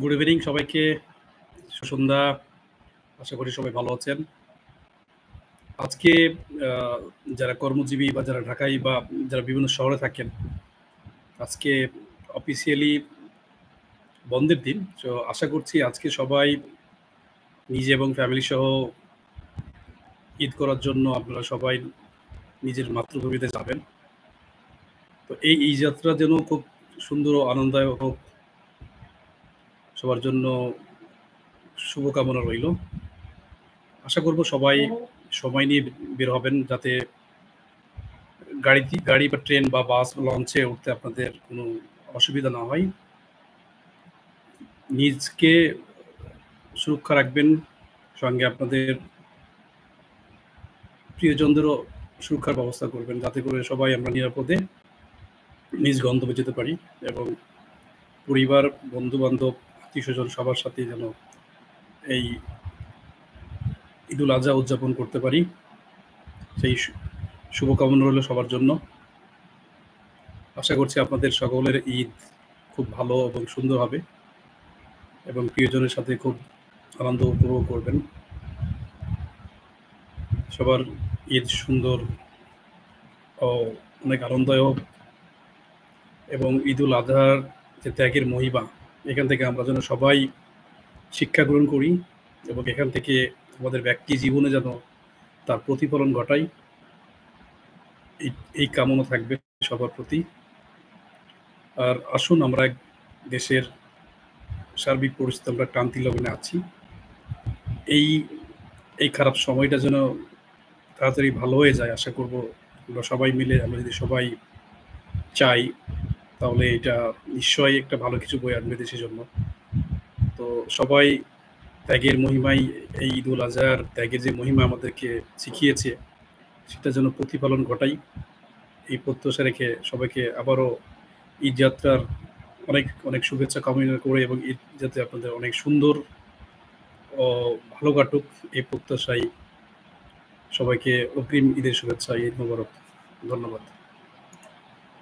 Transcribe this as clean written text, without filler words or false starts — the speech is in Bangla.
গুড ইভিনিং সবাইকে, সুসন্ধ্যা। আশা করি সবাই ভালো আছেন। আজকে যারা কর্মজীবী বা যারা ঢাকায় বা যারা বিভিন্ন শহরে থাকেন, আজকে অফিসিয়ালি বন্ধের দিন। তো আশা করছি আজকে সবাই নিজে এবং ফ্যামিলি সহ ঈদ করার জন্য আপনারা সবাই নিজের মাতৃভূমিতে যাবেন। তো এই যাত্রা যেন খুব সুন্দর ও আনন্দদায়ক হোক, সবার জন্য শুভকামনা রইল। আশা করব সবাই সময় নিয়ে বের হবেন, যাতে গাড়ি বা ট্রেন বা বাস লঞ্চে উঠতে আপনাদের কোনো অসুবিধা না হয়। নিজকে সুরক্ষা রাখবেন, সঙ্গে আপনাদের প্রিয়জনদেরও সুরক্ষার ব্যবস্থা করবেন, যাতে করে সবাই আমরা নিরাপদে নিজ গন্তব্যে যেতে পারি এবং পরিবার, বন্ধু-বান্ধব, আত্মীয়স্বজন সবার সাথে যেন এই ঈদুল আজহা উদযাপন করতে পারি। সেই শুভকামনা রইল সবার জন্য। আশা করছি আপনাদের সকলের ঈদ খুব ভালো এবং সুন্দর হবে এবং প্রিয়জনের সাথে খুব আনন্দ উপভোগ করবেন। সবার ঈদ সুন্দর ও অনেক আনন্দদায়ক এবং ঈদুল আজহার যে ত্যাগের মহিমা, এখান থেকে আমরা যেন সবাই শিক্ষা গ্রহণ করি এবং এখান থেকে আমাদের ব্যক্তি জীবনে যেন তার প্রতিফলন ঘটাই, এই কামনা থাকবে সবার প্রতি। আর আসুন, আমরা দেশের সার্বিক পরিস্থিতি আমরা ক্রান্তি লগ্নে আছি, এই খারাপ সময়টা যেন তাড়াতাড়ি ভালো হয়ে যায়। আশা করব আমরা সবাই মিলে, আমরা যদি সবাই চাই, তাহলে এটা নিশ্চয়ই একটা ভালো কিছু বয়ে আনবে দেশের জন্য। তো সবাই ত্যাগের মহিমাই, এই ঈদুল আজহার ত্যাগের যে মহিমা আমাদেরকে শিখিয়েছে, সেটা যেন প্রতিফলন ঘটাই, এই প্রত্যাশা রেখে সবাইকে আবারও ঈদ যাত্রার অনেক অনেক শুভেচ্ছা কামনা করে এবং ঈদ যাতে আপনাদের অনেক সুন্দর ও ভালো কাটুক, এই প্রত্যাশায় সবাইকে অগ্রিম ঈদের শুভেচ্ছা, ঈদ মোবারক। ধন্যবাদ।